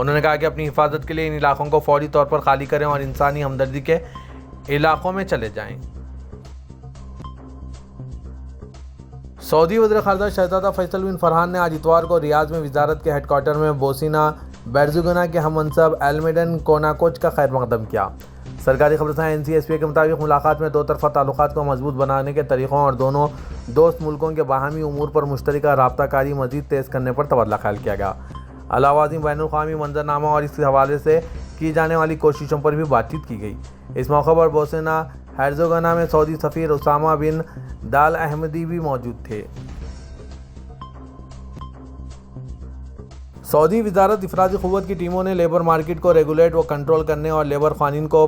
انہوں نے کہا کہ اپنی حفاظت کے لیے ان علاقوں کو فوری طور پر خالی کریں اور انسانی ہمدردی کے علاقوں میں چلے جائیں۔ سعودی وزیر خارجہ شہزادہ فیصل بن فرحان نے آج اتوار کو ریاض میں وزارت کے ہیڈ کوارٹر میں بوسینہ بیرزیگونا کے ہم منصب ایلمیڈن کوناکوچ کا خیر مقدم کیا۔ سرکاری خبررساں NCSPA کے مطابق ملاقات میں دو طرفہ تعلقات کو مضبوط بنانے کے طریقوں اور دونوں دوست ملکوں کے باہمی امور پر مشترکہ رابطہ کاری مزید تیز کرنے پر تبادلہ خیال کیا گیا۔ علاوہ ازیں بین الاقوامی منظرنامہ اور اس کے حوالے سے کی جانے والی کوششوں پر بھی بات چیت کی گئی۔ اس موقع پر بوسنیا ہرزیگونا میں سعودی سفیر اسامہ بن دال احمدی بھی موجود تھے۔ سعودی وزارت افرازی قوت کی ٹیموں نے لیبر مارکیٹ کو ریگولیٹ و کنٹرول کرنے اور لیبر قوانین کو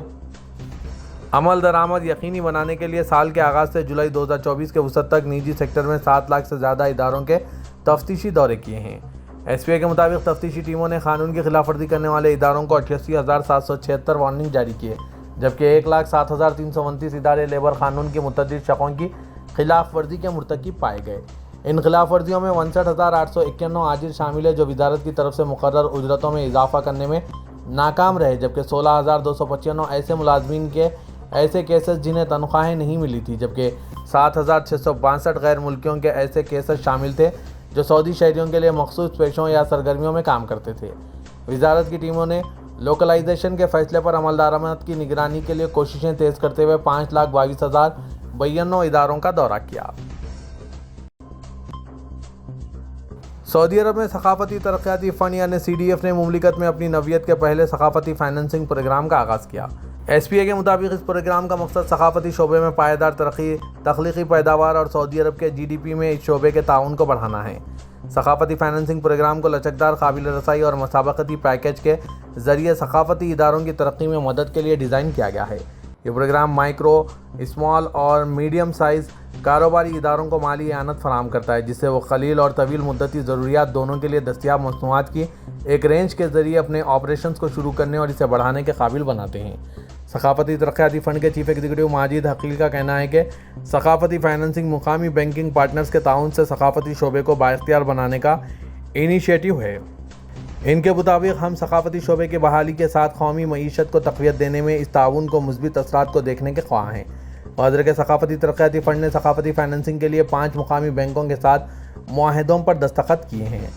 عمل درآمد یقینی بنانے کے لیے سال کے آغاز سے جولائی 2024 کے وسط تک نجی سیکٹر میں 7 لاکھ سے زیادہ اداروں کے تفتیشی دورے کیے ہیں۔ SPA کے مطابق تفتیشی ٹیموں نے قانون کی خلاف ورزی کرنے والے اداروں کو 88,776 وارننگ جاری کیے، جبکہ 1,07,329 ادارے لیبر قانون کی متعدد شقوں کی خلاف ورزی کے مرتکب پائے گئے۔ ان خلاف ورزیوں میں 59,891 عاجل شامل ہے جو وزارت کی طرف سے مقرر اجرتوں میں اضافہ کرنے میں ناکام رہے، جبکہ 16,295 ایسے ملازمین کے ایسے کیسز جنہیں تنخواہیں نہیں ملی تھی، جبکہ 7,662 غیر ملکیوں کے ایسے کیسز شامل تھے جو سعودی شہریوں کے لیے مخصوص پیشوں یا سرگرمیوں میں کام کرتے تھے۔ وزارت کی ٹیموں نے لوکلائزیشن کے فیصلے پر عمل درآمد کی نگرانی کے لیے کوششیں تیز کرتے ہوئے 5,22,092 اداروں کا دورہ کیا۔ سعودی عرب میں ثقافتی ترقیاتی فنڈ یعنی CDF نے مملکت میں اپنی نوعیت کے پہلے ثقافتی فائنانسنگ پروگرام کا آغاز کیا۔ SPA کے مطابق اس پروگرام کا مقصد ثقافتی شعبے میں پائیدار ترقی، تخلیقی پیداوار اور سعودی عرب کے GDP میں اس شعبے کے تعاون کو بڑھانا ہے۔ ثقافتی فائنانسنگ پروگرام کو لچکدار، قابل رسائی اور مسابقتی پیکیج کے ذریعے ثقافتی اداروں کی ترقی میں مدد کے لیے ڈیزائن کیا گیا ہے۔ یہ پروگرام مائکرو، اسمال اور میڈیم سائز کاروباری اداروں کو مالی اعانت فراہم کرتا ہے، جس سے وہ قلیل اور طویل مدتی ضروریات دونوں کے لیے دستیاب مصنوعات کی ایک رینج کے ذریعے اپنے آپریشنز کو شروع کرنے اور اسے بڑھانے کے قابل بناتے ہیں۔ ثقافتی ترقیاتی فنڈ کے چیف ایگزیکٹو ماجد حقیل کا کہنا ہے کہ ثقافتی فائنانسنگ مقامی بینکنگ پارٹنرز کے تعاون سے ثقافتی شعبے کو بااختیار بنانے کا انیشیٹو ہے۔ ان کے مطابق ہم ثقافتی شعبے کی بحالی کے ساتھ قومی معیشت کو تقویت دینے میں اس تعاون کو مثبت اثرات کو دیکھنے کے خواہاں ہیں۔ وزارت کے ثقافتی ترقیاتی فنڈ نے ثقافتی فائنانسنگ کے لیے 5 مقامی بینکوں کے ساتھ معاہدوں پر دستخط کیے ہیں۔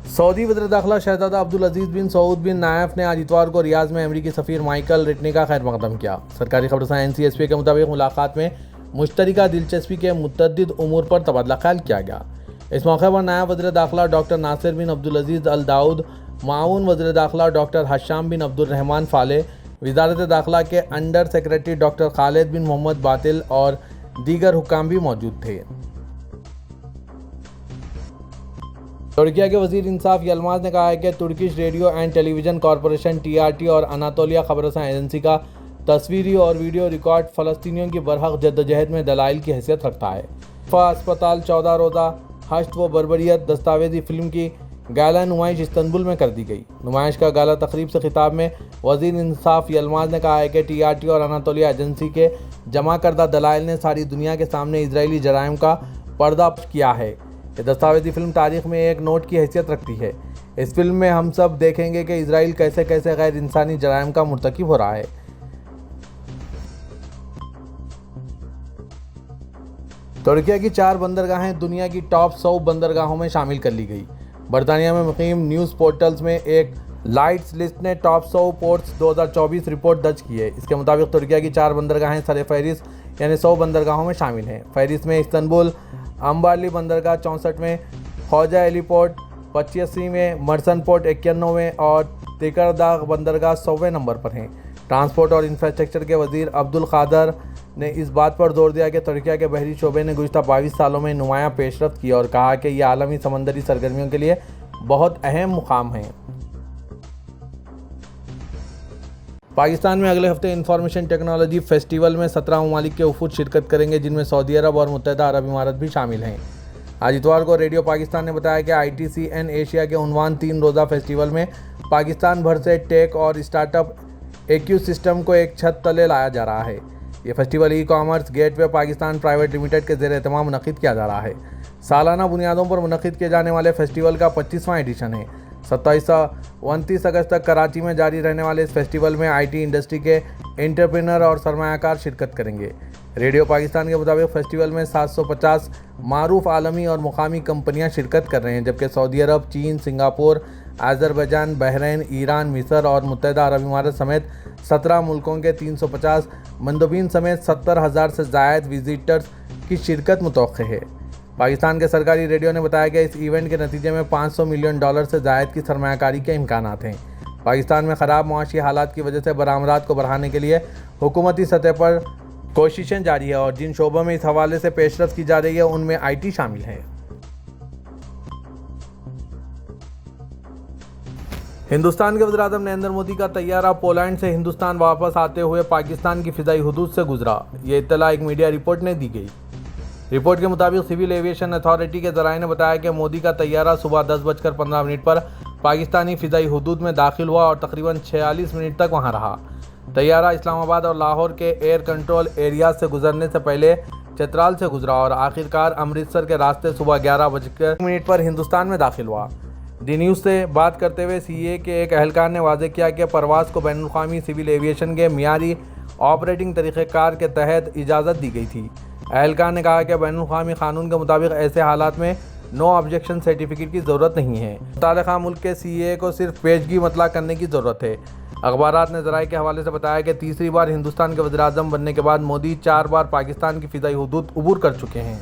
سعودی وزیر داخلہ شہزادہ عبدالعزیز بن سعود بن نایف نے آج اتوار کو ریاض میں امریکی سفیر مائیکل ریٹنی کا خیر مقدم کیا۔ سرکاری خبررساں NCSPA کے مطابق ملاقات میں مشترکہ دلچسپی کے متعدد امور پر تبادلہ خیال کیا گیا۔ اس موقع پر نائب وزیر داخلہ ڈاکٹر ناصر بن عبدالعزیز الداؤد، معاون وزیر داخلہ ڈاکٹر حشام بن عبدالرحمان فالح، وزارت داخلہ کے انڈر سیکریٹری ڈاکٹر خالد بن محمد باطل اور دیگر حکام بھی موجود تھے۔ ترکیہ کے وزیر انصاف یلماز نے کہا ہے کہ Turkish radio and television corporation TRT اور اناطولیہ خبررساں ایجنسی کا تصویری اور ویڈیو ریکارڈ فلسطینیوں کی برحق جدوجہد میں دلائل کی حیثیت رکھتا ہے۔ اسپتال 14 روزہ ہشت و بربریت دستاویزی فلم کی گالا نمائش استنبول میں کر دی گئی۔ نمائش کا گالا تقریب سے خطاب میں وزیر انصاف یلماز نے کہا ہے کہ TRT اور اناطولیہ ایجنسی کے جمع کردہ دلائل نے ساری دنیا کے سامنے اسرائیلی جرائم کا پردہ کیا ہے۔ یہ دستاویزی فلم تاریخ میں ایک نوٹ کی حیثیت رکھتی ہے۔ اس فلم میں ہم سب دیکھیں گے کہ اسرائیل کیسے غیر انسانی جرائم کا مرتکب ہو رہا ہے۔ ترکیہ کی 4 بندرگاہیں دنیا کی ٹاپ 100 بندرگاہوں میں شامل کر لی گئی۔ برطانیہ میں مقیم نیوز پورٹلز میں ایک لائٹس لسٹ نے ٹاپ 100 پورٹس 2024 رپورٹ درج کی ہے۔ اس کے مطابق ترکیہ کی 4 بندرگاہیں سر فہرست یعنی 100 بندرگاہوں میں شامل ہیں۔ فہرست میں استنبول امبارلی بندرگاہ 64 میں، خوجہ ایلی پورٹ 85 میں، مرسن پورٹ 91 میں اور تیکرداغ بندرگاہ 100ویں نمبر پر ہیں۔ ٹرانسپورٹ اور انفراسٹرکچر کے وزیر عبدالقادر نے اس بات پر زور دیا کہ ترکیہ کے بحری شعبے نے گزشتہ 22 سالوں میں نمایاں پیش رفت کی اور کہا کہ یہ عالمی سمندری سرگرمیوں کے لیے بہت اہم مقام ہے۔ پاکستان میں اگلے ہفتے انفارمیشن ٹیکنالوجی فیسٹیول میں 17 ممالک کے وفود شرکت کریں گے، جن میں سعودی عرب اور متحدہ عرب امارات بھی شامل ہیں۔ آج اتوار کو ریڈیو پاکستان نے بتایا کہ ITCN ایشیا کے عنوان 3 روزہ فیسٹیول میں پاکستان بھر سے ٹیک اور اسٹارٹ اپ ایکو سسٹم کو ایک چھت تلے لایا جا رہا ہے۔ یہ فیسٹیول ای کامرس گیٹ وے پاکستان پرائیویٹ لمیٹڈ کے زیر اہتمام منعقد کیا جا رہا ہے۔ سالانہ بنیادوں پر منعقد کیے جانے والے فیسٹیول کا 25واں ایڈیشن ہے۔ 27 سے 29 اگست تک کراچی میں جاری رہنے والے اس فیسٹیول میں آئی ٹی انڈسٹری کے انٹرپرینر اور سرمایہ کار شرکت کریں گے۔ ریڈیو پاکستان کے مطابق فیسٹیول میں 750 معروف عالمی اور مقامی کمپنیاں شرکت کر رہے ہیں، جبکہ سعودی عرب، چین، سنگاپور، آذربائیجان، بحرین، ایران، مصر اور متحدہ عرب امارات سمیت 17 ملکوں کے 350 مندوبین سمیت 70,000 سے زائد وزٹرز کی شرکت متوقع ہے۔ پاکستان کے سرکاری ریڈیو نے بتایا کہ اس ایونٹ کے نتیجے میں $500 ملین سے زائد کی سرمایہ کاری کے امکانات ہیں۔ پاکستان میں خراب معاشی حالات کی وجہ سے برآمدات کو بڑھانے کے لیے حکومتی سطح پر کوششیں جاری ہیں اور جن شعبوں میں اس حوالے سے پیش رفت کی جا رہی ہے ان میں آئی ٹی شامل ہے۔ ہندوستان کے وزیر اعظم نریندر مودی کا طیارہ پولینڈ سے ہندوستان واپس آتے ہوئے پاکستان کی فضائی حدود سے گزرا۔ یہ اطلاع ایک میڈیا رپورٹ نے دی گئی۔ رپورٹ کے مطابق سول ایویشن اتھارٹی کے ذرائع نے بتایا کہ مودی کا طیارہ صبح 10:15 پر پاکستانی فضائی حدود میں داخل ہوا اور تقریباً 46 منٹ تک وہاں رہا۔ طیارہ اسلام آباد اور لاہور کے ایئر کنٹرول ایریاز سے گزرنے سے پہلے چترال سے گزرا اور آخرکار امرتسر کے راستے صبح 11:01 پر ہندوستان میں داخل ہوا۔ ڈی نیوز سے بات کرتے ہوئے سی اے کے ایک اہلکار نے واضح کیا کہ پرواز کو بین الاقوامی سول ایویشن کے معیاری آپریٹنگ طریقہ کار کے تحت اجازت دی گئی تھی۔ اہلکار نے کہا کہ بین الاقوامی قانون کے مطابق ایسے حالات میں نو آبجیکشن سرٹیفکیٹ کی ضرورت نہیں ہے۔ متعلقہ ملک کے سی اے کو صرف پیشگی مطلع کرنے کی ضرورت ہے۔ اخبارات نے ذرائع کے حوالے سے بتایا کہ تیسری بار ہندوستان کے وزیر اعظم بننے کے بعد مودی 4 بار پاکستان کی فضائی حدود عبور کر چکے ہیں۔